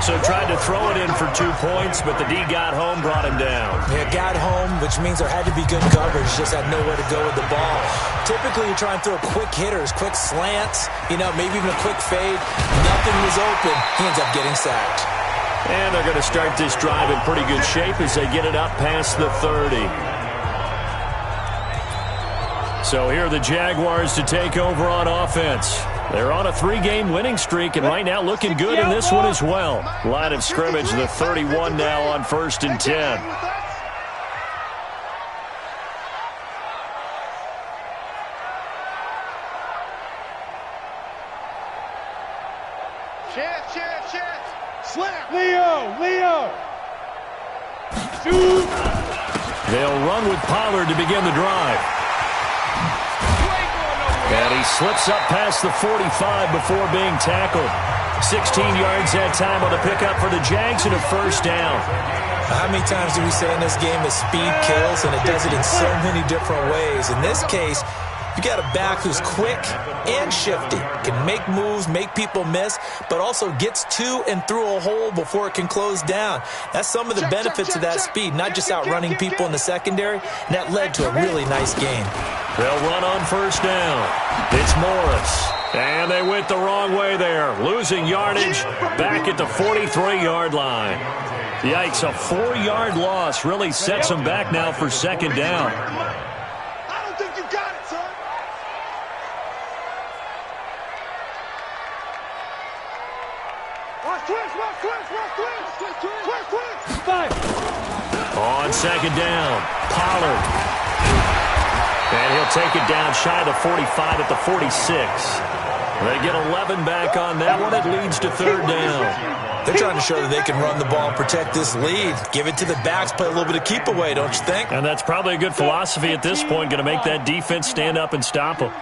So tried to throw it in for 2 points, but the D got home, brought him down. Yeah, got home, which means there had to be good coverage. Just had nowhere to go with the ball. Typically, you're trying to throw quick hitters, quick slants, maybe even a quick fade. Nothing was open. He ends up getting sacked. And they're going to start this drive in pretty good shape as they get it up past the 30. So here are the Jaguars to take over on offense. They're on a 3-game winning streak, and right now looking good in this one as well. Line of scrimmage, the 31 now on 1st and 10. Chance. Slap. Leo. Shoot. They'll run with Pollard to begin the drive. And he slips up past the 45 before being tackled. 16 yards that time on the pickup for the Jags and a first down. How many times do we say in this game that speed kills, and it does it in so many different ways? In this case, you got a back who's quick and shifty, can make moves, make people miss, but also gets to and through a hole before it can close down. That's some of the benefits of that speed, not just outrunning people in the secondary, and that led to a really nice game. They'll run on first down. It's Morris. And they went the wrong way there, losing yardage back at the 43-yard line. Yikes, a 4-yard loss really sets them back now for second down. On second down, Pollard. And he'll take it down shy of the 45 at the 46. They get 11 back on that one. It leads to third down. They're trying to show that they can run the ball and protect this lead. Give it to the backs, play a little bit of keep away, don't you think? And that's probably a good philosophy at this point. Going to make that defense stand up and stop them.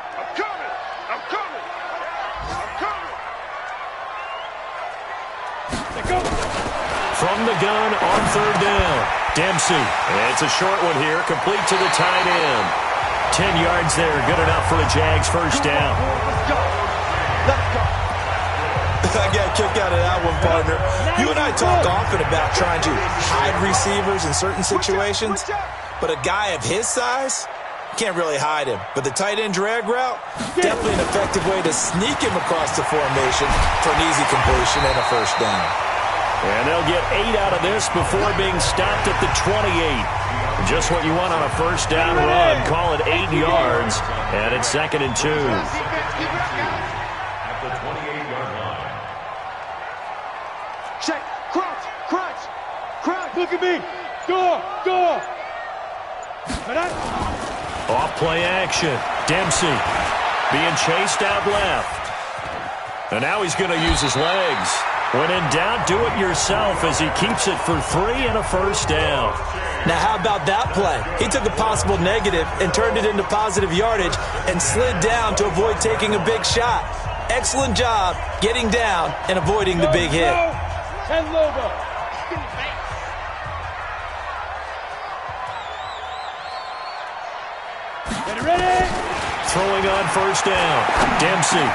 From the gun on third down, Dempsey. And it's a short one here, complete to the tight end. 10 yards there, good enough for a Jags first down. I got a kick out of that one, partner. You and I talk often about trying to hide receivers in certain situations, but a guy of his size, can't really hide him. But the tight end drag route, definitely an effective way to sneak him across the formation for an easy completion and a first down. And they'll get 8 out of this before being stopped at the 28. Just what you want on a first down run. Call it 8 yards, and it's 2nd and 2. At the 28-yard line. Check. Crunch. Look at me. Door. Off play action. Dempsey being chased out left. And now he's going to use his legs. When in doubt, do it yourself as he keeps it for 3 and a first down. Now, how about that play? He took a possible negative and turned it into positive yardage and slid down to avoid taking a big shot. Excellent job getting down and avoiding the big hit. 10 logo. Get ready. Throwing on first down. Dempsey.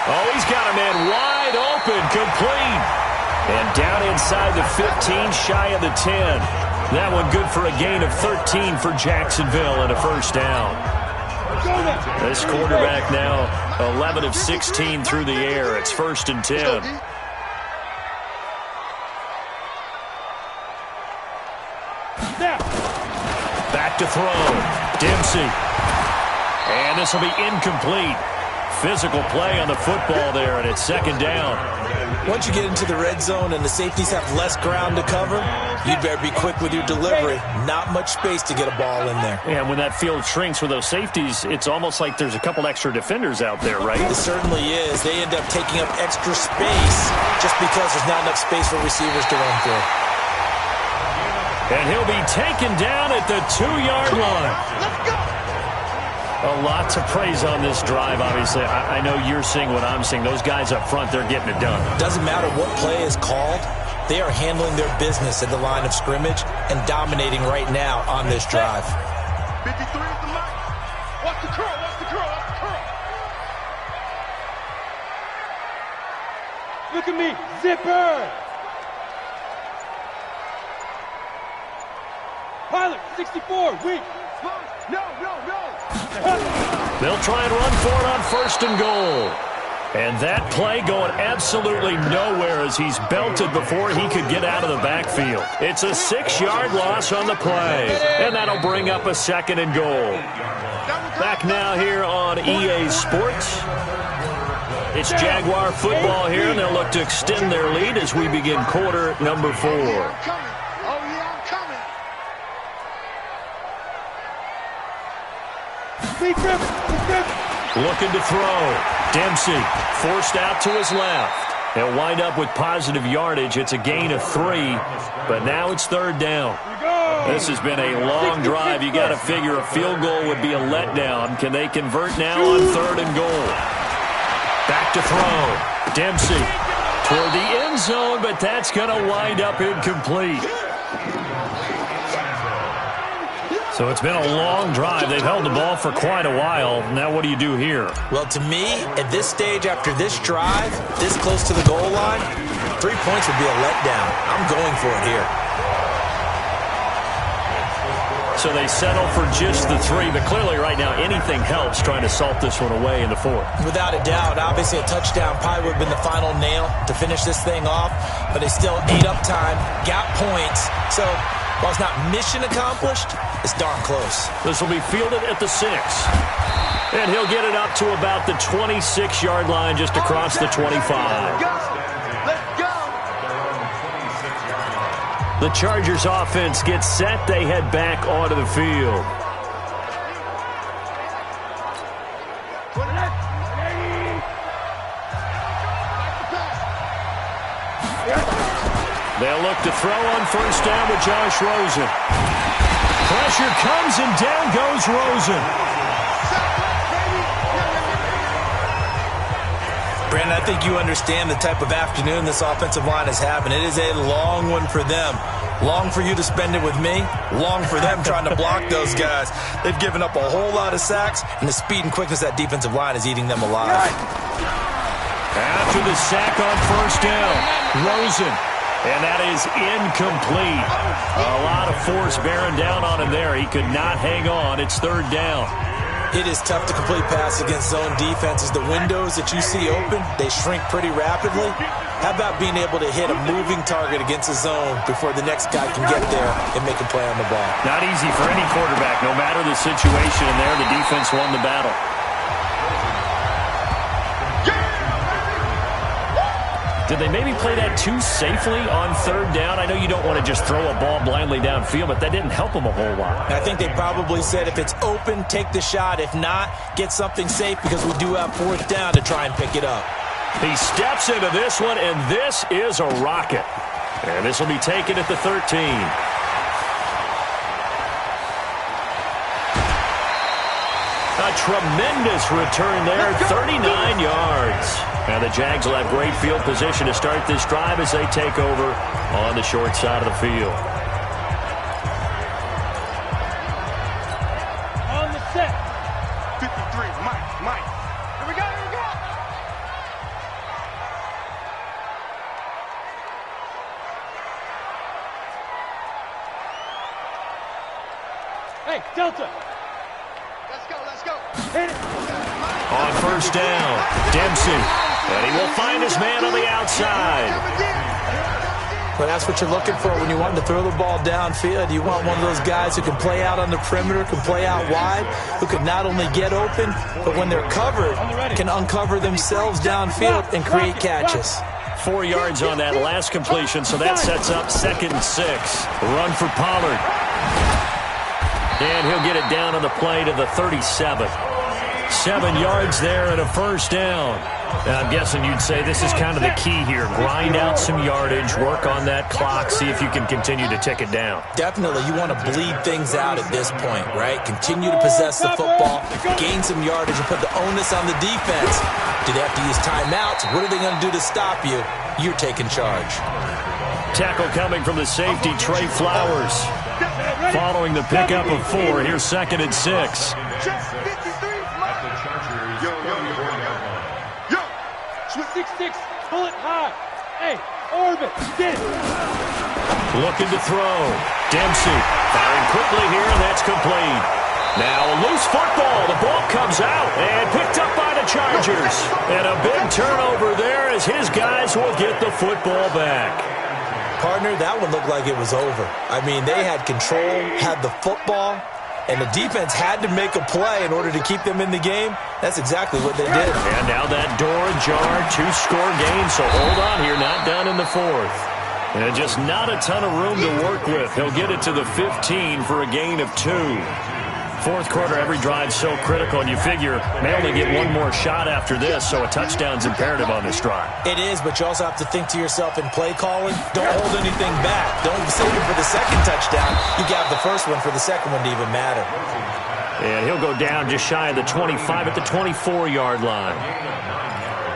Oh, he's got a man wide open, complete. And down inside the 15, shy of the 10. That one good for a gain of 13 for Jacksonville and a first down. This quarterback now 11 of 16 through the air. It's 1st and 10. Back to throw. Dempsey. And this will be incomplete. Physical play on the football there, and it's 2nd down. Once you get into the red zone and the safeties have less ground to cover, you'd better be quick with your delivery. Not much space to get a ball in there. And when that field shrinks with those safeties, it's almost like there's a couple extra defenders out there, right? It certainly is. They end up taking up extra space just because there's not enough space for receivers to run through. And he'll be taken down at the 2-yard line. Let's go. A lot to praise on this drive, obviously. I know you're seeing what I'm seeing. Those guys up front, they're getting it done. Doesn't matter what play is called. They are handling their business at the line of scrimmage and dominating right now on this drive. 53 is the mark. Watch the curl. Look at me. Zipper. Pilot, 64, weak. No. They'll try and run for it on 1st and goal. And that play going absolutely nowhere as he's belted before he could get out of the backfield. It's a 6-yard loss on the play. And that'll bring up a 2nd and goal. Back now here on EA Sports. It's Jaguar football here, and they'll look to extend their lead as we begin quarter number 4. Looking to throw. Dempsey forced out to his left. They'll wind up with positive yardage. It's a gain of 3, but now it's 3rd down. This has been a long drive. You got to figure a field goal would be a letdown. Can they convert now on 3rd and goal? Back to throw. Dempsey toward the end zone, but that's going to wind up incomplete. So it's been a long drive. They've held the ball for quite a while. Now what do you do here? Well, to me, at this stage after this drive, this close to the goal line, 3 points would be a letdown. I'm going for it here. So they settle for just the 3, but clearly right now anything helps trying to salt this one away in the 4th. Without a doubt, obviously a touchdown probably would have been the final nail to finish this thing off, but they still ate up time, got points. So while it's not mission accomplished, it's darn close. This will be fielded at the 6. And he'll get it up to about the 26-yard line just across the 25. Let's go. The Chargers offense gets set. They head back onto the field. They'll look to throw on first down with Josh Rosen. Pressure comes and down goes Rosen. Brandon, I think you understand the type of afternoon this offensive line is having. It is a long one for them. Long for you to spend it with me. Long for them trying to block those guys. They've given up a whole lot of sacks, and the speed and quickness of that defensive line is eating them alive. After the sack on first down, Rosen. And that is incomplete. A lot of force bearing down on him there. He could not hang on. It's third down. It is tough to complete passes against zone defenses. The windows that you see open, they shrink pretty rapidly. How about being able to hit a moving target against a zone before the next guy can get there and make a play on the ball? Not easy for any quarterback, no matter the situation. And there, the defense won the battle. Did they maybe play that too safely on third down? I know you don't want to just throw a ball blindly downfield, but that didn't help them a whole lot. I think they probably said if it's open, take the shot. If not, get something safe because we do have fourth down to try and pick it up. He steps into this one, and this is a rocket. And this will be taken at the 13. A tremendous return there, 39 yards. Now the Jags will have great field position to start this drive as they take over on the short side of the field. On the set. 53, Mike. Here we go. Hey, Delta. Let's go. Hit it. On first down, Dempsey. And he will find his man on the outside. Well, that's what you're looking for when you want to throw the ball downfield. You want one of those guys who can play out on the perimeter, can play out wide, who can not only get open, but when they're covered, can uncover themselves downfield and create catches. 4 yards on that last completion, so that sets up 2nd and 6. Run for Pollard. And he'll get it down on the play to the 37. 7 yards there and a first down. Now, I'm guessing you'd say this is kind of the key here. Grind out some yardage, work on that clock, see if you can continue to tick it down. Definitely, you want to bleed things out at this point, right? Continue to possess the football, gain some yardage, and put the onus on the defense. Do they have to use timeouts? What are they going to do to stop you? You're taking charge. Tackle coming from the safety, Trey Flowers. Following the pickup of 4, here's 2nd and 6. Yo, 6-6, pull it high. Hey, orbit, get it. Looking to throw. Dempsey firing quickly here, and that's complete. Now a loose football. The ball comes out and picked up by the Chargers. And a big turnover there as his guys will get the football back. Partner, that one looked like it was over. I mean, they had control, had the football, and the defense had to make a play in order to keep them in the game. That's exactly what they did. And now that door ajar, 2-score game, so hold on here, not done in the 4th. And just not a ton of room to work with. He'll get it to the 15 for a gain of 2. 4th quarter, every drive so critical, and you figure may only get one more shot after this, so a touchdown's imperative on this drive. It is, but you also have to think to yourself in play calling, don't hold anything back. Don't save it for the second touchdown. You got the first one for the second one to even matter. And he'll go down just shy of the 25 at the 24-yard line.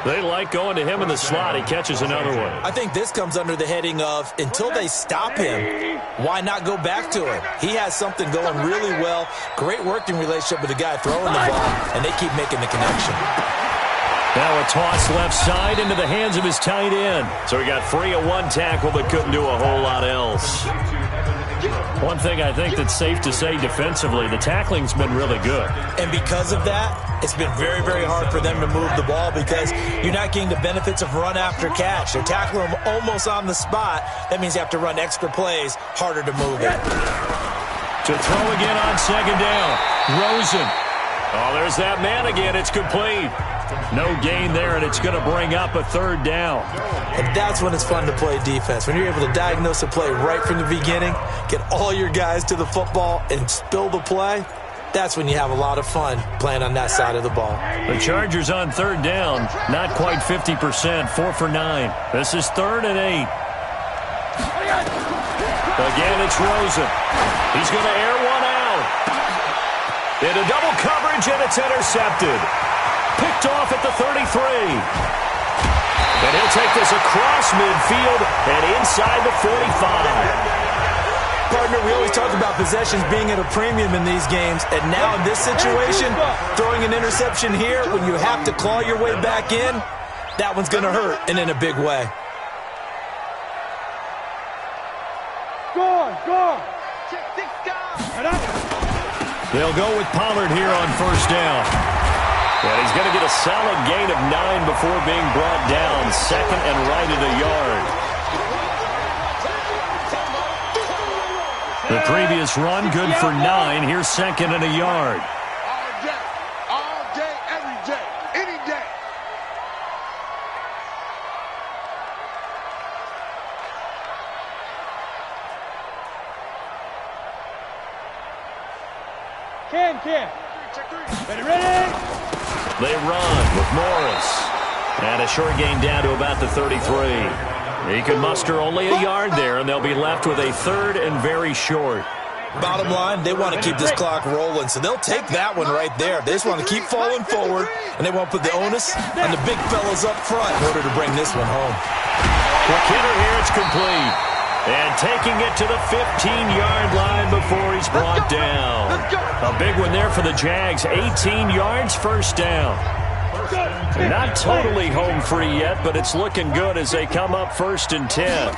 They like going to him in the slot. He catches another one. I think this comes under the heading of until they stop him, why not go back to him? He has something going really well. Great working relationship with the guy throwing the ball, and they keep making the connection. Now a toss left side into the hands of his tight end. So he got free of one tackle but couldn't do a whole lot else. One thing I think that's safe to say defensively, the tackling's been really good. And because of that, it's been very, very hard for them to move the ball because you're not getting the benefits of run after catch. They're tackling them almost on the spot. That means you have to run extra plays, harder to move it. To throw again on 2nd down, Rosen. Oh, there's that man again. It's complete. No gain there, and it's going to bring up a third down. And that's when it's fun to play defense. When you're able to diagnose a play right from the beginning, get all your guys to the football, and spill the play, that's when you have a lot of fun playing on that side of the ball. The Chargers on third down, not quite 50%, 4 for 9. This is 3rd and 8. Again, it's Rosen. He's going to air one out. Into double coverage, and it's intercepted. Picked off at the 33. And he'll take this across midfield and inside the 45. Partner, we always talk about possessions being at a premium in these games, and now in this situation, throwing an interception here when you have to claw your way back in, that one's going to hurt, and in a big way. Go! They'll go with Pollard here on first down. And he's going to get a solid gain of 9 before being brought down. 2nd and right at a yard. The previous run, good for 9. Here's 2nd and a yard. All day, every day, any day. Cam. Ready? They run with Morris. And a short gain down to about the 33. He can muster only a yard there, and they'll be left with a 3rd and very short. Bottom line, they want to keep this clock rolling, so they'll take that one right there. They just want to keep falling forward, and they want to put the onus on the big fellas up front in order to bring this one home. McKinnon here, it's complete. And taking it to the 15-yard line before he's brought down. A big one there for the Jags. 18 yards, first down. Not totally home free yet, but it's looking good as they come up 1st and 10.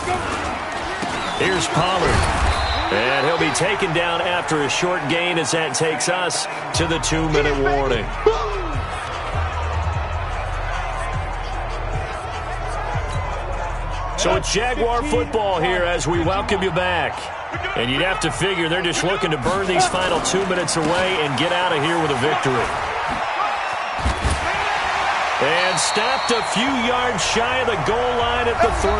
Here's Pollard. And he'll be taken down after a short gain as that takes us to the 2-minute warning. So it's Jaguar football here as we welcome you back. And you'd have to figure they're just looking to burn these final 2 minutes away and get out of here with a victory. And stopped a few yards shy of the goal line at the 3.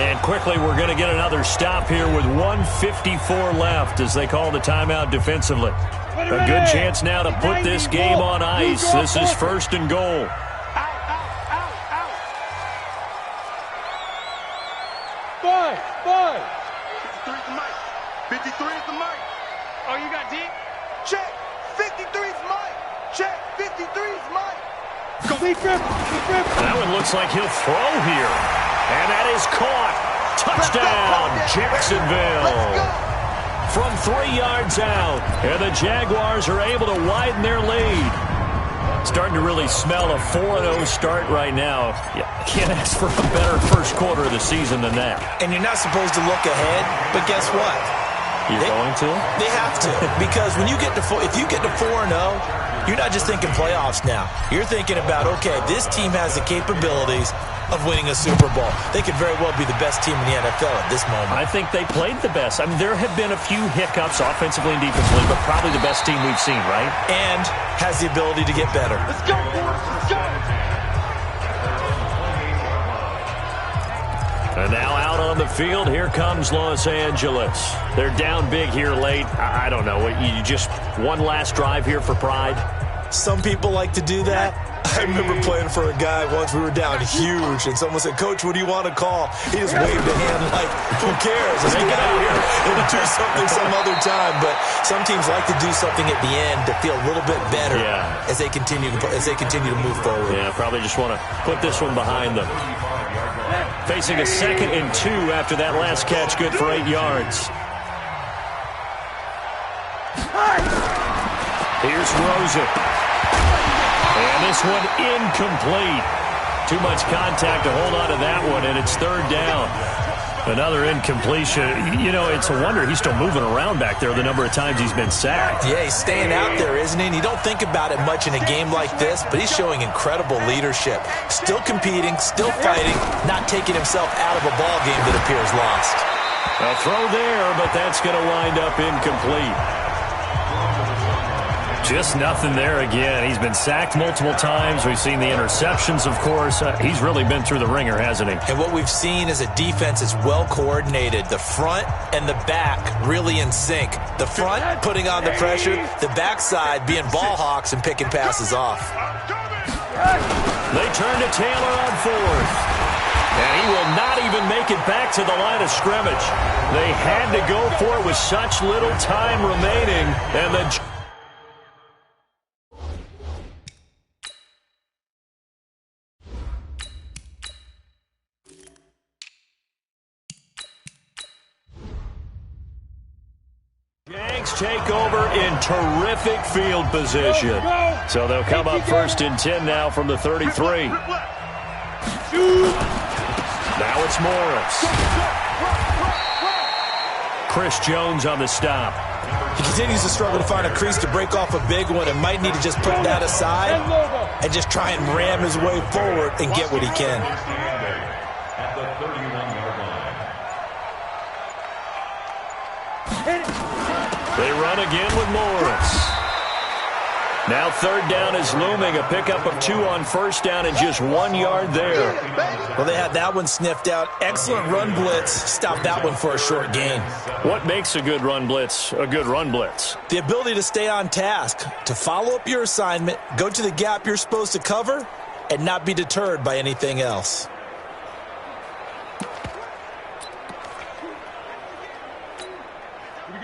And quickly we're going to get another stop here with 1:54 left as they call the timeout defensively. A good chance now to put this game on ice. This is 1st and goal. Five. 53 is the mic. 53 is the mic. Oh, you got deep? Check. 53 is Mike. Check. 53 is Mike. Go. That one looks like he'll throw here. And that is caught. Touchdown, Jacksonville. From 3 yards out. And the Jaguars are able to widen their lead. Starting to really smell a 4-0 start right now. You can't ask for a better first quarter of the season than that. And you're not supposed to look ahead, but guess what? You're going to? They have to. Because when you get to if you get to 4-0, you're not just thinking playoffs now. You're thinking about, okay, this team has the capabilities of winning a Super Bowl. They could very well be the best team in the NFL at this moment. I think they played the best. I mean, there have been a few hiccups offensively and defensively, but probably the best team we've seen, right? And has the ability to get better. Let's go, boys. Let's go. And now out on the field, here comes Los Angeles. They're down big here late. I don't know. You just one last drive here for pride? Some people like to do that. I remember playing for a guy once. We were down huge, and someone said, "Coach, what do you want to call?" He just waved a hand like, "Who cares? Let's get out of here and do something some other time." But some teams like to do something at the end to feel a little bit better as they continue to move forward. Yeah, probably just want to put this one behind them. Facing a 2nd and 2 after that last catch, good for 8 yards. Here's Rosen. And this one incomplete. Too much contact to hold on to that one, and it's 3rd down. Another incompletion. You know, it's a wonder he's still moving around back there the number of times he's been sacked. Yeah, he's staying out there, isn't he? And you don't think about it much in a game like this, but he's showing incredible leadership. Still competing, still fighting, not taking himself out of a ball game that appears lost. A throw there, but that's going to wind up incomplete. Just nothing there again. He's been sacked multiple times. We've seen the interceptions, of course. He's really been through the ringer, hasn't he? And what we've seen is a defense is well coordinated. The front and the back really in sync. The front putting on the pressure, the backside being ball hawks and picking passes off. They turn to Taylor on fourth. And he will not even make it back to the line of scrimmage. They had to go for it with such little time remaining. And the Jags take over in terrific field position. So they'll come up 1st and 10 now from the 33. Now it's Morris. Chris Jones on the stop. He continues to struggle to find a crease to break off a big one and might need to just put that aside and just try and ram his way forward and get what he can. At the 31-yard line. They run again with Morris. Now 3rd down is looming. A pickup of 2 on 1st down and just 1 yard there. Well, they had that one sniffed out. Excellent run blitz. Stopped that one for a short gain. What makes a good run blitz a good run blitz? The ability to stay on task, to follow up your assignment, go to the gap you're supposed to cover, and not be deterred by anything else.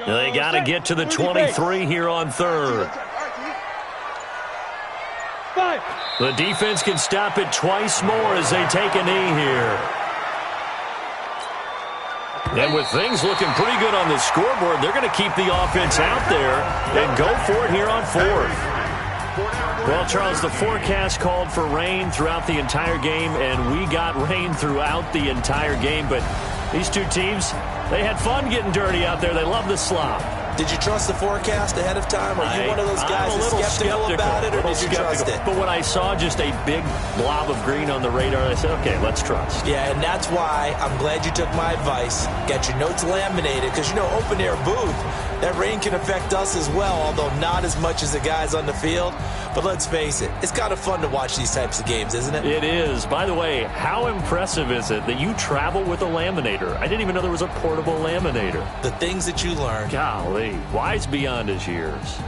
They got to get to the 23 here on 3rd. The defense can stop it twice more as they take a knee here. And with things looking pretty good on the scoreboard, they're going to keep the offense out there and go for it here on 4th. Well, Charles, the forecast called for rain throughout the entire game, and we got rain throughout the entire game. But these two teams, they had fun getting dirty out there. They love the slop. Did you trust the forecast ahead of time? Are you one of those guys that's skeptical about it, or did you trust it? But when I saw just a big blob of green on the radar, I said, okay, let's trust. Yeah, and that's why I'm glad you took my advice. Got your notes laminated, because, you know, open-air booth, that rain can affect us as well, although not as much as the guys on the field. But let's face it, it's kind of fun to watch these types of games, isn't it? It is. By the way, how impressive is it that you travel with a laminator? I didn't even know there was a portable laminator. The things that you learn. Golly, wise beyond his years.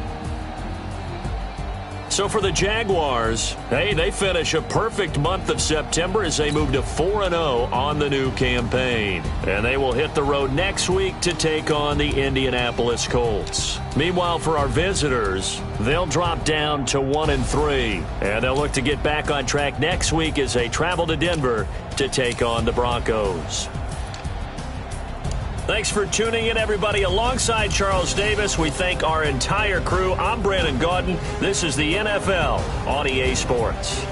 So for the Jaguars, hey, they finish a perfect month of September as they move to 4-0 on the new campaign. And they will hit the road next week to take on the Indianapolis Colts. Meanwhile, for our visitors, they'll drop down to 1-3. And they'll look to get back on track next week as they travel to Denver to take on the Broncos. Thanks for tuning in, everybody. Alongside Charles Davis, we thank our entire crew. I'm Brandon Gaudin. This is the NFL on EA Sports.